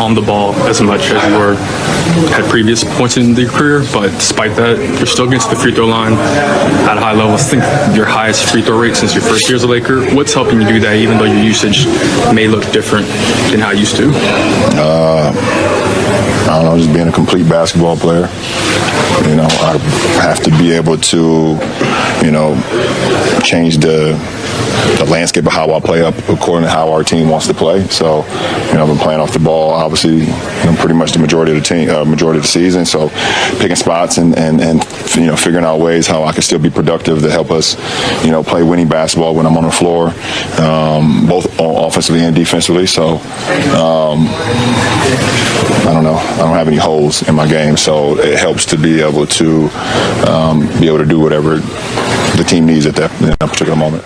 on the ball as much as you were at previous points in your career, but despite that, you're still getting to the free throw line at a high level. I think your highest free throw rate since your first year as a Laker. What's helping you do that, even though your usage may look different than how it used to? I don't know, just being a complete basketball player. You know, I have to be able to, you know, change the landscape of how I play up according to how our team wants to play. So, you know, I've been playing off the ball, obviously, you know, pretty much the majority of the season. So, picking spots and you know, figuring out ways how I can still be productive to help us, you know, play winning basketball when I'm on the floor, both offensively and defensively. So, I don't know. I don't have any holes in my game, so it helps to be able to do whatever the team needs at that particular moment.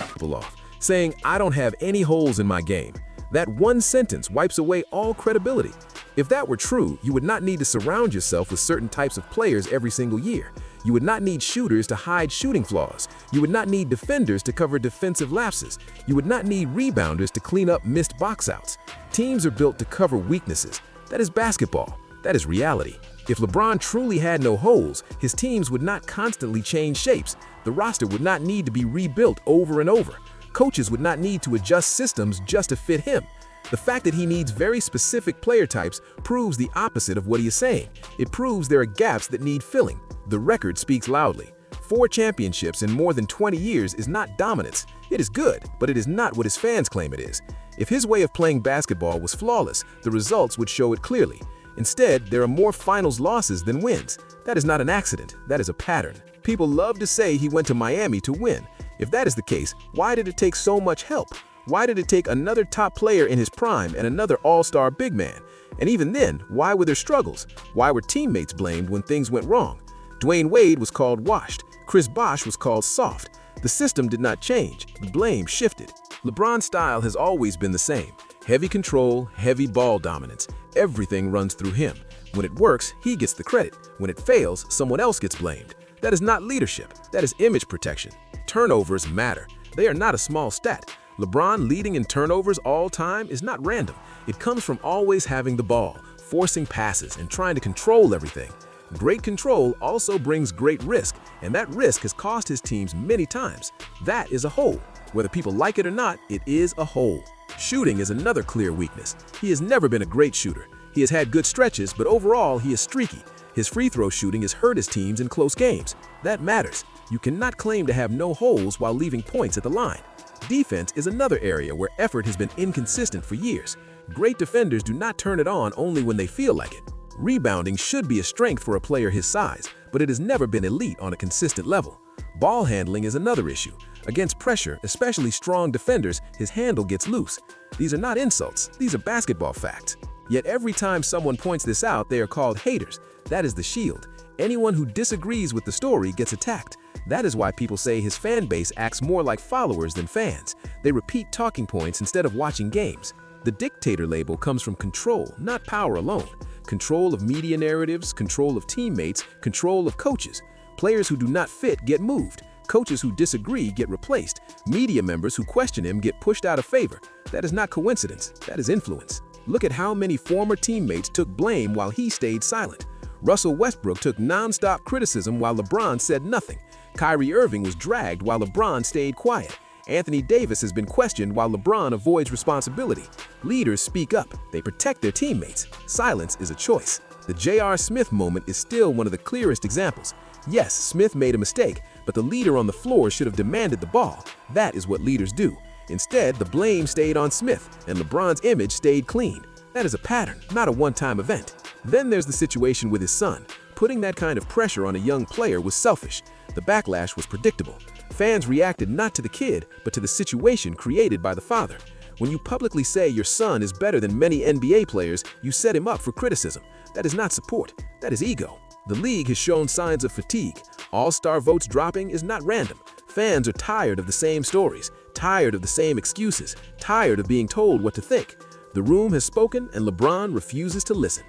Saying, "I don't have any holes in my game." That one sentence wipes away all credibility. If that were true, you would not need to surround yourself with certain types of players every single year. You would not need shooters to hide shooting flaws. You would not need defenders to cover defensive lapses. You would not need rebounders to clean up missed box outs. Teams are built to cover weaknesses. That is basketball. That is reality. If LeBron truly had no holes, his teams would not constantly change shapes. The roster would not need to be rebuilt over and over. Coaches would not need to adjust systems just to fit him. The fact that he needs very specific player types proves the opposite of what he is saying. It proves there are gaps that need filling. The record speaks loudly. 4 championships in more than 20 years is not dominance. It is good, but it is not what his fans claim it is. If his way of playing basketball was flawless, the results would show it clearly. Instead, there are more finals losses than wins. That is not an accident. That is a pattern. People love to say he went to Miami to win. If that is the case, why did it take so much help? Why did it take another top player in his prime and another all-star big man? And even then, why were there struggles? Why were teammates blamed when things went wrong? Dwayne Wade was called washed. Chris Bosh was called soft. The system did not change. The blame shifted. LeBron's style has always been the same. Heavy control, heavy ball dominance. Everything runs through him. When it works, he gets the credit. When it fails, someone else gets blamed. That is not leadership. That is image protection. Turnovers matter. They are not a small stat. LeBron leading in turnovers all time is not random. It comes from always having the ball, forcing passes, and trying to control everything. Great control also brings great risk, and that risk has cost his teams many times. That is a hole. Whether people like it or not, it is a hole. Shooting is another clear weakness. He has never been a great shooter. He has had good stretches, but overall he is streaky. His free throw shooting has hurt his teams in close games. That matters. You cannot claim to have no holes while leaving points at the line. Defense is another area where effort has been inconsistent for years. Great defenders do not turn it on only when they feel like it. Rebounding should be a strength for a player his size, but it has never been elite on a consistent level. Ball handling is another issue. Against pressure, especially strong defenders, his handle gets loose. These are not insults, these are basketball facts. Yet every time someone points this out, they are called haters. That is the shield. Anyone who disagrees with the story gets attacked. That is why people say his fan base acts more like followers than fans. They repeat talking points instead of watching games. The Dictator label comes from control, not power alone. Control of media narratives, control of teammates, control of coaches. Players who do not fit get moved. Coaches who disagree get replaced. Media members who question him get pushed out of favor. That is not coincidence, that is influence. Look at how many former teammates took blame while he stayed silent. Russell Westbrook took non-stop criticism while LeBron said nothing. Kyrie Irving was dragged while LeBron stayed quiet. Anthony Davis has been questioned while LeBron avoids responsibility. Leaders speak up. They protect their teammates. Silence is a choice. The J.R. Smith moment is still one of the clearest examples. Yes, Smith made a mistake, but the leader on the floor should have demanded the ball. That is what leaders do. Instead, the blame stayed on Smith, and LeBron's image stayed clean. That is a pattern, not a one-time event. Then there's the situation with his son. Putting that kind of pressure on a young player was selfish. The backlash was predictable. Fans reacted not to the kid, but to the situation created by the father. When you publicly say your son is better than many NBA players, you set him up for criticism. That is not support, that is ego. The league has shown signs of fatigue. All-star votes dropping is not random. Fans are tired of the same stories, tired of the same excuses, tired of being told what to think. The room has spoken and LeBron refuses to listen.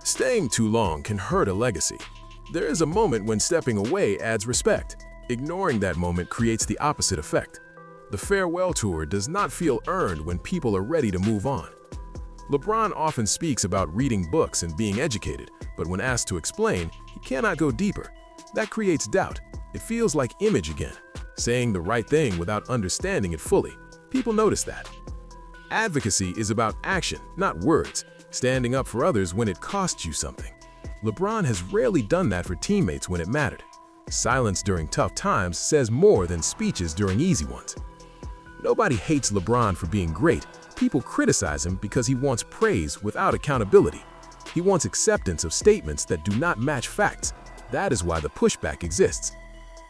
Staying too long can hurt a legacy. There is a moment when stepping away adds respect. Ignoring that moment creates the opposite effect. The farewell tour does not feel earned when people are ready to move on. LeBron often speaks about reading books and being educated, but when asked to explain, he cannot go deeper. That creates doubt. It feels like image again, saying the right thing without understanding it fully. People notice that. Advocacy is about action, not words, standing up for others when it costs you something. LeBron has rarely done that for teammates when it mattered. Silence during tough times says more than speeches during easy ones. Nobody hates LeBron for being great. People criticize him because he wants praise without accountability. He wants acceptance of statements that do not match facts. That is why the pushback exists.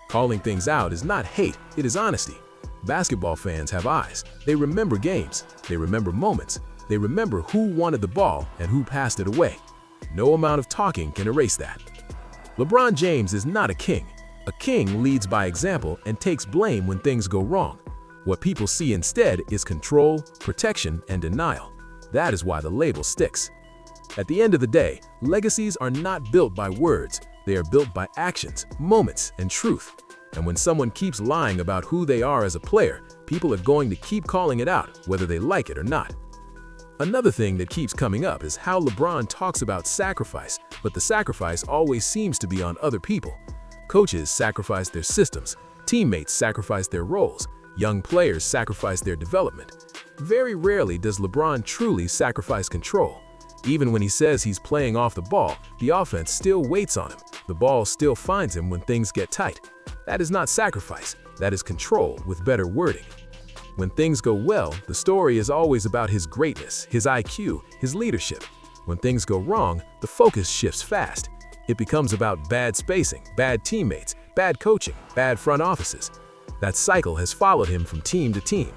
Calling things out is not hate, it is honesty. Basketball fans have eyes. They remember games. They remember moments. They remember who wanted the ball and who passed it away. No amount of talking can erase that. LeBron James is not a king. A king leads by example and takes blame when things go wrong. What people see instead is control, protection, and denial. That is why the label sticks. At the end of the day, legacies are not built by words. They are built by actions, moments, and truth. And when someone keeps lying about who they are as a player, people are going to keep calling it out, whether they like it or not. Another thing that keeps coming up is how LeBron talks about sacrifice, but the sacrifice always seems to be on other people. Coaches sacrifice their systems, teammates sacrifice their roles, young players sacrifice their development. Very rarely does LeBron truly sacrifice control. Even when he says he's playing off the ball, the offense still waits on him. The ball still finds him when things get tight. That is not sacrifice, that is control with better wording. When things go well, the story is always about his greatness, his IQ, his leadership. When things go wrong, the focus shifts fast. It becomes about bad spacing, bad teammates, bad coaching, bad front offices. That cycle has followed him from team to team.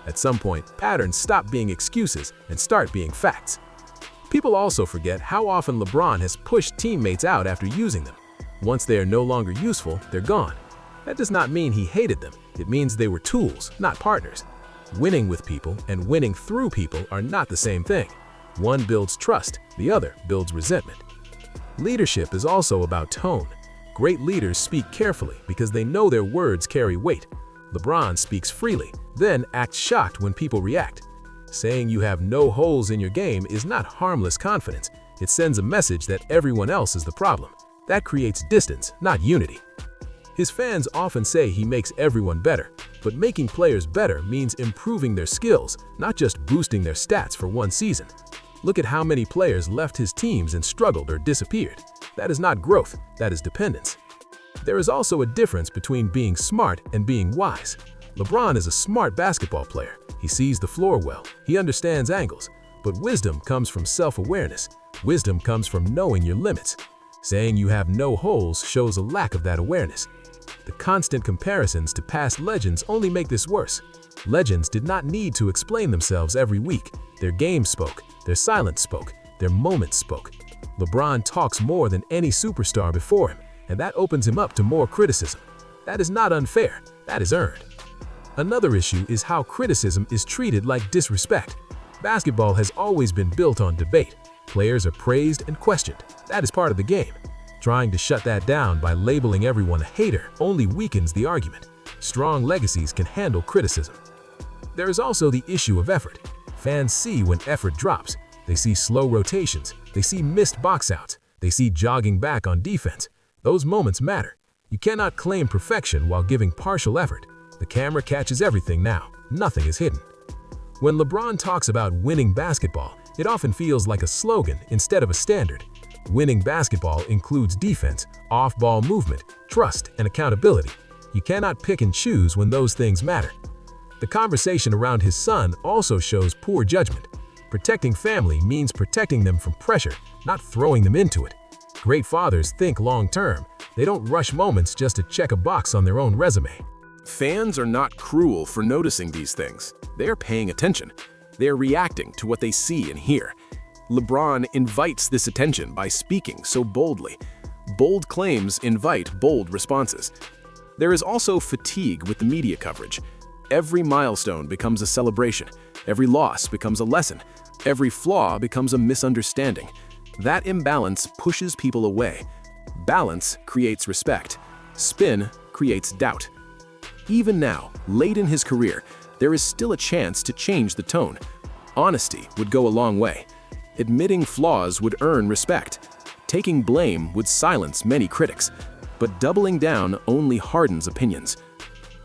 At some point, patterns stop being excuses and start being facts. People also forget how often LeBron has pushed teammates out after using them. Once they are no longer useful, they're gone. That does not mean he hated them. It means they were tools, not partners. Winning with people and winning through people are not the same thing. One builds trust, the other builds resentment. Leadership is also about tone. Great leaders speak carefully because they know their words carry weight. LeBron speaks freely, then acts shocked when people react. Saying you have no holes in your game is not harmless confidence. It sends a message that everyone else is the problem. That creates distance, not unity. His fans often say he makes everyone better, but making players better means improving their skills, not just boosting their stats for one season. Look at how many players left his teams and struggled or disappeared. That is not growth, that is dependence. There is also a difference between being smart and being wise. LeBron is a smart basketball player. He sees the floor well, he understands angles, but wisdom comes from self-awareness. Wisdom comes from knowing your limits. Saying you have no holes shows a lack of that awareness. The constant comparisons to past legends only make this worse. Legends did not need to explain themselves every week. Their game spoke, their silence spoke, their moments spoke. LeBron talks more than any superstar before him, and that opens him up to more criticism. That is not unfair, that is earned. Another issue is how criticism is treated like disrespect. Basketball has always been built on debate. Players are praised and questioned. That is part of the game. Trying to shut that down by labeling everyone a hater only weakens the argument. Strong legacies can handle criticism. There is also the issue of effort. Fans see when effort drops. They see slow rotations. They see missed box outs. They see jogging back on defense. Those moments matter. You cannot claim perfection while giving partial effort. The camera catches everything now. Nothing is hidden. When LeBron talks about winning basketball, it often feels like a slogan instead of a standard. Winning basketball includes defense, off-ball movement, trust, and accountability. You cannot pick and choose when those things matter. The conversation around his son also shows poor judgment. Protecting family means protecting them from pressure, not throwing them into it. Great fathers think long-term. They don't rush moments just to check a box on their own resume. Fans are not cruel for noticing these things. They are paying attention. They are reacting to what they see and hear. LeBron invites this attention by speaking so boldly. Bold claims invite bold responses. There is also fatigue with the media coverage. Every milestone becomes a celebration. Every loss becomes a lesson. Every flaw becomes a misunderstanding. That imbalance pushes people away. Balance creates respect. Spin creates doubt. Even now, late in his career, there is still a chance to change the tone. Honesty would go a long way. Admitting flaws would earn respect. Taking blame would silence many critics. But doubling down only hardens opinions.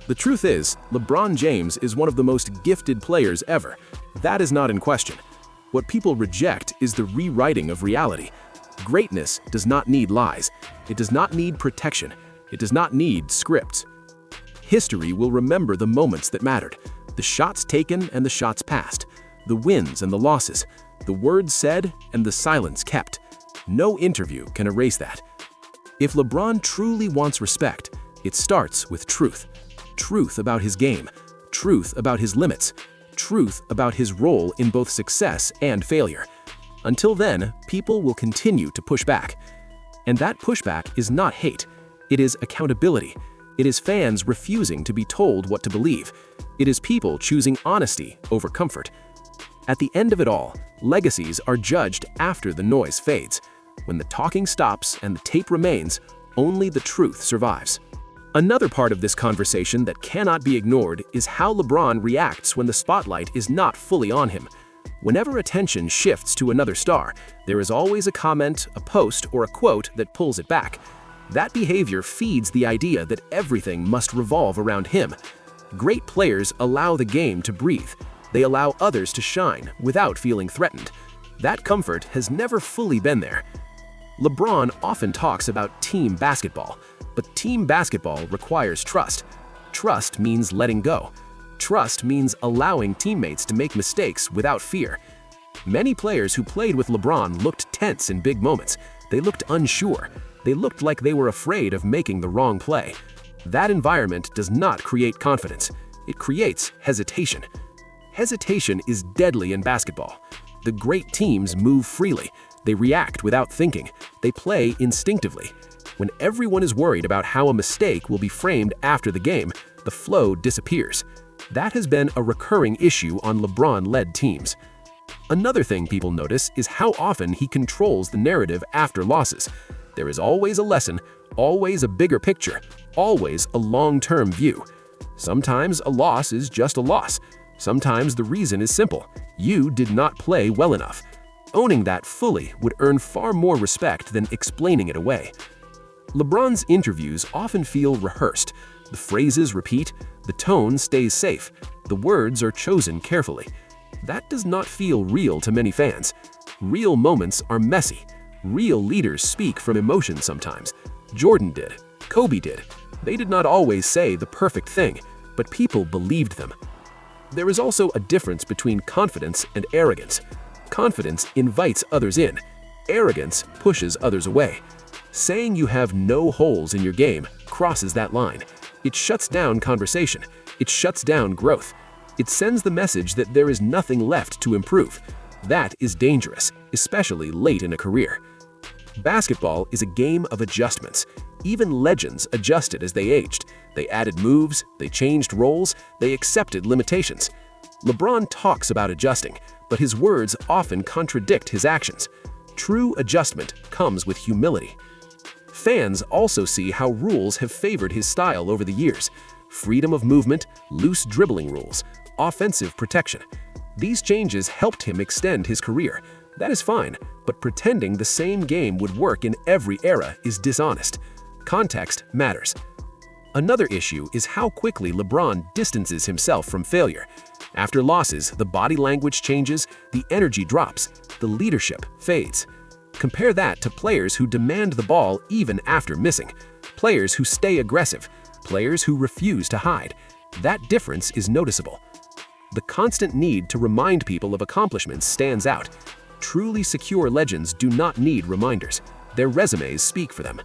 The truth is, LeBron James is one of the most gifted players ever. That is not in question. What people reject is the rewriting of reality. Greatness does not need lies. It does not need protection. It does not need scripts. History will remember the moments that mattered, the shots taken and the shots passed, the wins and the losses, the words said and the silence kept. No interview can erase that. If LeBron truly wants respect, it starts with truth. Truth about his game, truth about his limits, truth about his role in both success and failure. Until then, people will continue to push back. And that pushback is not hate. It is accountability. It is fans refusing to be told what to believe. It is people choosing honesty over comfort. At the end of it all, legacies are judged after the noise fades. When the talking stops and the tape remains, only the truth survives. Another part of this conversation that cannot be ignored is how LeBron reacts when the spotlight is not fully on him. Whenever attention shifts to another star, there is always a comment, a post, or a quote that pulls it back. That behavior feeds the idea that everything must revolve around him. Great players allow the game to breathe. They allow others to shine without feeling threatened. That comfort has never fully been there. LeBron often talks about team basketball, but team basketball requires trust. Trust means letting go. Trust means allowing teammates to make mistakes without fear. Many players who played with LeBron looked tense in big moments. They looked unsure. They looked like they were afraid of making the wrong play. That environment does not create confidence. It creates hesitation. Hesitation is deadly in basketball. The great teams move freely. They react without thinking. They play instinctively. When everyone is worried about how a mistake will be framed after the game, the flow disappears. That has been a recurring issue on LeBron-led teams. Another thing people notice is how often he controls the narrative after losses. There is always a lesson, always a bigger picture, always a long-term view. Sometimes a loss is just a loss. Sometimes the reason is simple: you did not play well enough. Owning that fully would earn far more respect than explaining it away. LeBron's interviews often feel rehearsed. The phrases repeat, the tone stays safe, the words are chosen carefully. That does not feel real to many fans. Real moments are messy. Real leaders speak from emotion sometimes. Jordan did. Kobe did. They did not always say the perfect thing, but people believed them. There is also a difference between confidence and arrogance. Confidence invites others in. Arrogance pushes others away. Saying you have no holes in your game crosses that line. It shuts down conversation. It shuts down growth. It sends the message that there is nothing left to improve. That is dangerous, especially late in a career. Basketball is a game of adjustments. Even legends adjusted as they aged. They added moves, they changed roles, they accepted limitations. LeBron talks about adjusting, but his words often contradict his actions. True adjustment comes with humility. Fans also see how rules have favored his style over the years. Freedom of movement, loose dribbling rules, offensive protection. These changes helped him extend his career. That is fine, but pretending the same game would work in every era is dishonest. Context matters. Another issue is how quickly LeBron distances himself from failure. After losses, the body language changes, the energy drops, the leadership fades. Compare that to players who demand the ball even after missing, players who stay aggressive, players who refuse to hide. That difference is noticeable. The constant need to remind people of accomplishments stands out. Truly secure legends do not need reminders. Their resumes speak for them.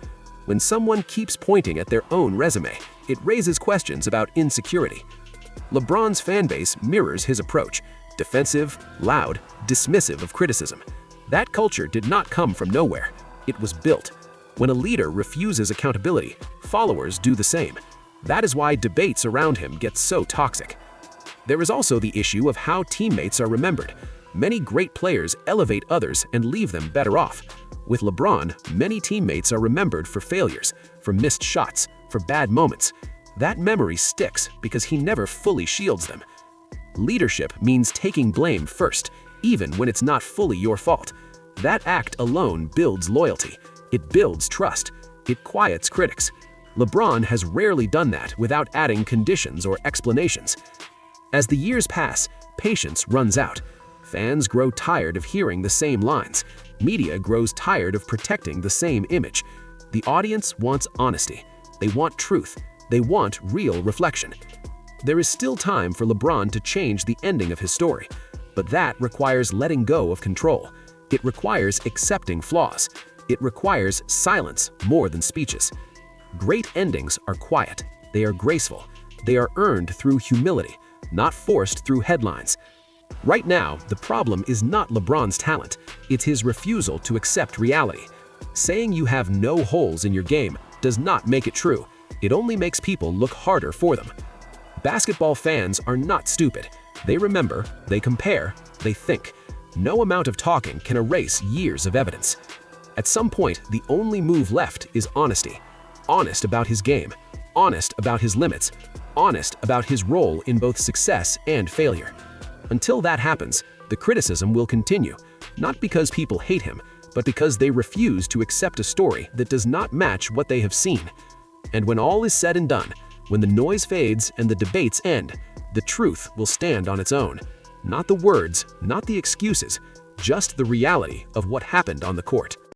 When someone keeps pointing at their own resume, it raises questions about insecurity. LeBron's fanbase mirrors his approach: defensive, loud, dismissive of criticism. That culture did not come from nowhere. It was built. When a leader refuses accountability, followers do the same. That is why debates around him get so toxic. There is also the issue of how teammates are remembered. Many great players elevate others and leave them better off. With LeBron, many teammates are remembered for failures, for missed shots, for bad moments. That memory sticks because he never fully shields them. Leadership means taking blame first, even when it's not fully your fault. That act alone builds loyalty. It builds trust. It quiets critics. LeBron has rarely done that without adding conditions or explanations. As the years pass, patience runs out. Fans grow tired of hearing the same lines. Media grows tired of protecting the same image. The audience wants honesty. They want truth. They want real reflection. There is still time for LeBron to change the ending of his story, but that requires letting go of control. It requires accepting flaws. It requires silence more than speeches. Great endings are quiet. They are graceful. They are earned through humility, not forced through headlines. Right now, the problem is not LeBron's talent. It's his refusal to accept reality. Saying you have no holes in your game does not make it true. It only makes people look harder for them. Basketball fans are not stupid. They remember, they compare, they think. No amount of talking can erase years of evidence. At some point, the only move left is honesty. Honest about his game, honest about his limits, honest about his role in both success and failure. Until that happens, the criticism will continue, not because people hate him, but because they refuse to accept a story that does not match what they have seen. And when all is said and done, when the noise fades and the debates end, the truth will stand on its own. Not the words, not the excuses, just the reality of what happened on the court.